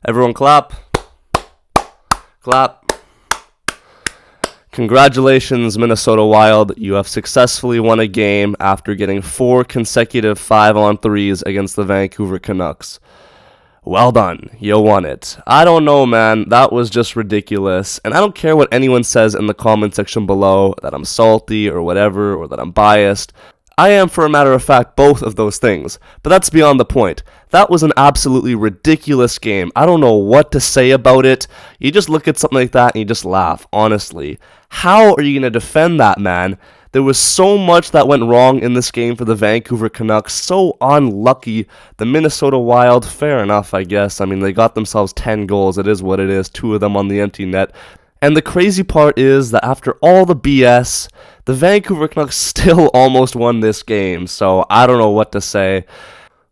Everyone clap. Clap. Congratulations, Minnesota Wild. You have successfully won a game after getting 4 consecutive 5-on-3s against the Vancouver Canucks. Well done. You won it. I don't know, man. That was just ridiculous. And I don't care what anyone says in the comment section below, that I'm salty or whatever, or that I'm biased. I am, for a matter of fact, both of those things. But that's beyond the point. That was an absolutely ridiculous game. I don't know what to say about it. You just look at something like that and you just laugh, honestly. How are you going to defend that, man? There was so much that went wrong in this game for the Vancouver Canucks. So unlucky. The Minnesota Wild, fair enough, I guess. I mean, they got themselves 10 goals. It is what it is. 2 of them on the empty net. And the crazy part is that after all the BS, the Vancouver Canucks still almost won this game. So I don't know what to say.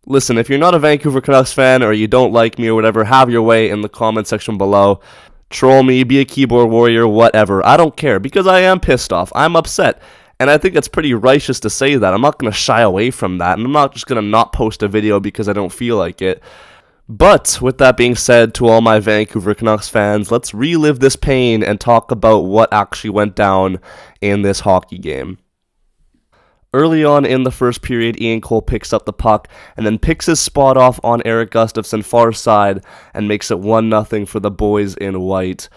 Listen, if you're not a Vancouver Canucks fan or you don't like me or whatever, have your way in the comment section below. Troll me, be a keyboard warrior, whatever. I don't care because I am pissed off. I'm upset. And I think it's pretty righteous to say that. I'm not going to shy away from that. And I'm not just going to not post a video because I don't feel like it. But with that being said, to all my Vancouver Canucks fans, let's relive this pain and talk about what actually went down in this hockey game. Early on in the first period, Ian Cole picks up the puck and then picks his spot off on Erik Gustafsson far side and makes it 1-0 for the boys in white.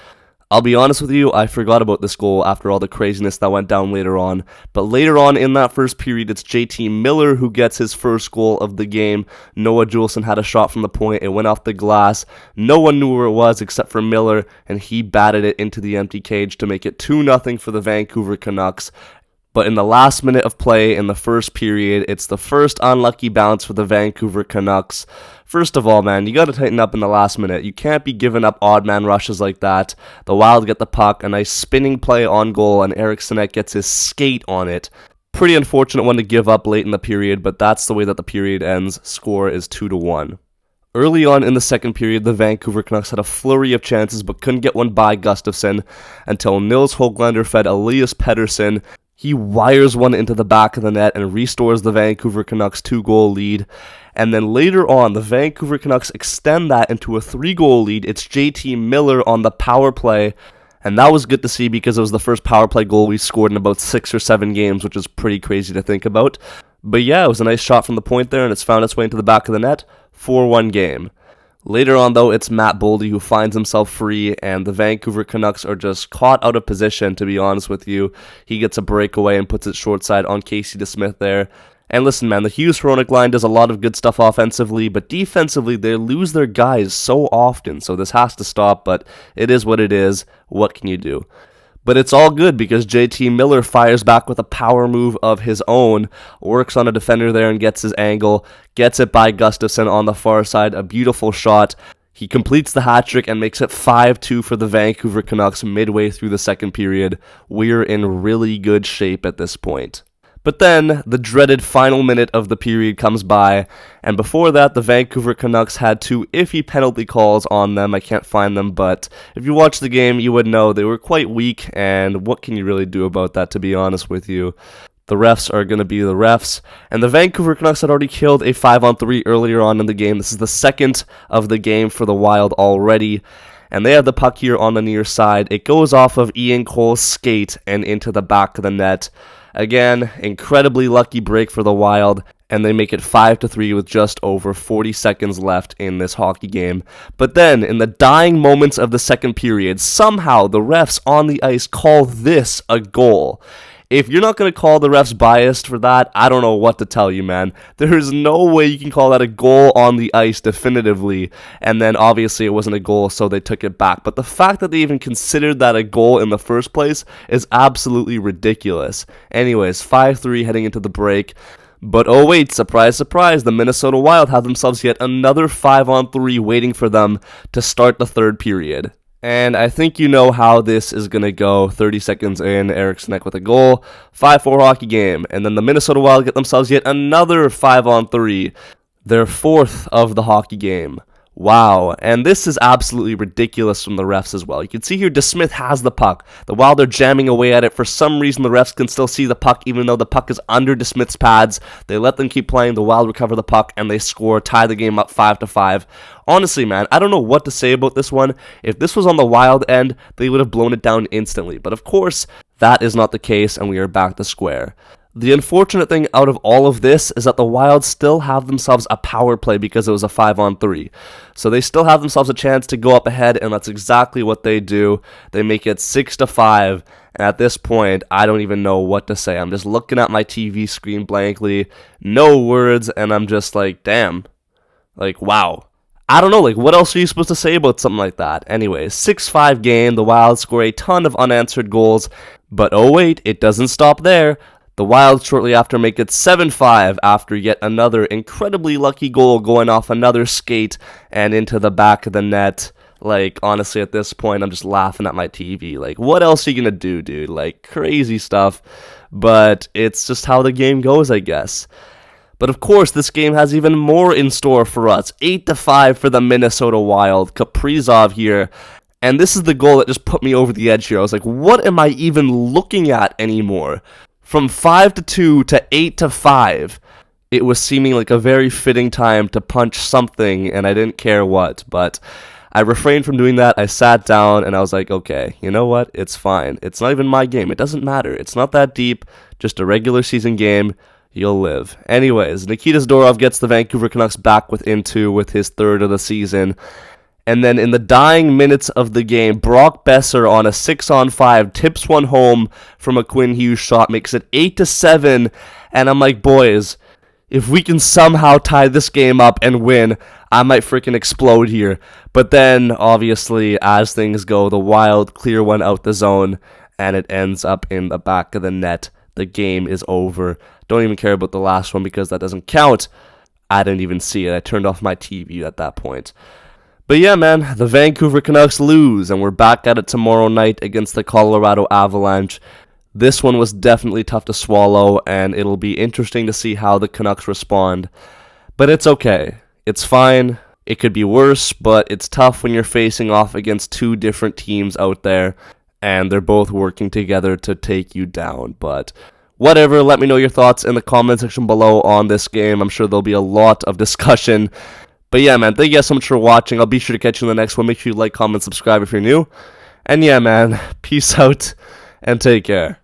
I'll be honest with you, I forgot about this goal after all the craziness that went down later on. But later on in that first period, it's JT Miller who gets his first goal of the game. Noah Juleson had a shot from the point. It went off the glass. No one knew where it was except for Miller, and he batted it into the empty cage to make it 2-0 for the Vancouver Canucks. But in the last minute of play in the first period, it's the first unlucky bounce for the Vancouver Canucks. First of all, man, you got to tighten up in the last minute. You can't be giving up odd man rushes like that. The Wild get the puck, a nice spinning play on goal, and Erikson gets his skate on it. Pretty unfortunate one to give up late in the period, but that's the way that the period ends. Score is 2-1. Early on in the second period, the Vancouver Canucks had a flurry of chances but couldn't get one by Gustafsson until Nils Höglander fed Elias Pettersson. He wires one into the back of the net and restores the Vancouver Canucks 2-goal lead. And then later on, the Vancouver Canucks extend that into a 3-goal lead. It's JT Miller on the power play. And that was good to see because it was the first power play goal we scored in about 6 or 7 games, which is pretty crazy to think about. But yeah, it was a nice shot from the point there, and it's found its way into the back of the net. 4-1 game. Later on, though, it's Matt Boldy who finds himself free, and the Vancouver Canucks are just caught out of position, to be honest with you. He gets a breakaway and puts it short side on Casey DeSmith there. And listen, man, the Hughes-Hronek line does a lot of good stuff offensively, but defensively, they lose their guys so often, so this has to stop, but it is what it is. What can you do? But it's all good because JT Miller fires back with a power move of his own, works on a defender there and gets his angle, gets it by Gustafsson on the far side, a beautiful shot. He completes the hat trick and makes it 5-2 for the Vancouver Canucks midway through the second period. We're in really good shape at this point. But then, the dreaded final minute of the period comes by, and before that, the Vancouver Canucks had 2 iffy penalty calls on them. I can't find them, but if you watch the game, you would know they were quite weak, and what can you really do about that, to be honest with you? The refs are going to be the refs, and the Vancouver Canucks had already killed a 5-on-3 earlier on in the game. This is the second of the game for the Wild already. And they have the puck here on the near side. It goes off of Ian Cole's skate and into the back of the net. Again, incredibly lucky break for the Wild, and they make it 5-3 with just over 40 seconds left in this hockey game. But then, in the dying moments of the second period, somehow the refs on the ice call this a goal. If you're not going to call the refs biased for that, I don't know what to tell you, man. There is no way you can call that a goal on the ice definitively. And then obviously it wasn't a goal, so they took it back. But the fact that they even considered that a goal in the first place is absolutely ridiculous. Anyways, 5-3 heading into the break. But oh wait, surprise, surprise, the Minnesota Wild have themselves yet another 5-on-3 waiting for them to start the third period. And I think you know how this is going to go. 30 seconds in, Erikson with a goal, 5-4 hockey game. And then the Minnesota Wild get themselves yet another 5-on-3, their 4th of the hockey game. Wow, and this is absolutely ridiculous from the refs as well. You can see here DeSmith has the puck. The Wild are jamming away at it. For some reason, the refs can still see the puck even though the puck is under DeSmith's pads. They let them keep playing. The Wild recover the puck, and they score, tie the game up 5-5. Honestly, man, I don't know what to say about this one. If this was on the Wild end, they would have blown it down instantly. But of course, that is not the case, and we are back to square. The unfortunate thing out of all of this is that the Wild still have themselves a power play because it was a 5-on-3. So they still have themselves a chance to go up ahead, and that's exactly what they do. They make it 6-5, and at this point, I don't even know what to say. I'm just looking at my TV screen blankly, no words, and I'm just like, damn. Like, wow. I don't know, like, what else are you supposed to say about something like that? Anyways, 6-5 game, the Wild score a ton of unanswered goals, but oh wait, it doesn't stop there. The Wild shortly after make it 7-5 after yet another incredibly lucky goal going off another skate and into the back of the net. Like, honestly, at this point, I'm just laughing at my TV. Like, what else are you gonna do, dude? Like, crazy stuff. But it's just how the game goes, I guess. But of course, this game has even more in store for us. 8-5 for the Minnesota Wild. Kaprizov here. And this is the goal that just put me over the edge here. I was like, what am I even looking at anymore? From 5-2 to 8-5, it was seeming like a very fitting time to punch something, and I didn't care what, but I refrained from doing that. I sat down, and I was like, okay, you know what? It's fine. It's not even my game. It doesn't matter. It's not that deep. Just a regular season game. You'll live. Anyways, Nikita Zadorov gets the Vancouver Canucks back within 2 with his 3rd of the season. And then in the dying minutes of the game, Brock Besser on a 6-on-5 tips one home from a Quinn Hughes shot, makes it 8-7. And I'm like, boys, if we can somehow tie this game up and win, I might freaking explode here. But then, obviously, as things go, the Wild clear one out the zone, and it ends up in the back of the net. The game is over. Don't even care about the last one because that doesn't count. I didn't even see it. I turned off my TV at that point. But yeah, man, the Vancouver Canucks lose, and we're back at it tomorrow night against the Colorado Avalanche. This one was definitely tough to swallow, and it'll be interesting to see how the Canucks respond. But it's okay. It's fine. It could be worse, but it's tough when you're facing off against 2 different teams out there, and they're both working together to take you down. But whatever, let me know your thoughts in the comment section below on this game. I'm sure there'll be a lot of discussion. But yeah, man, thank you guys so much for watching. I'll be sure to catch you in the next one. Make sure you like, comment, subscribe if you're new. And yeah, man, peace out and take care.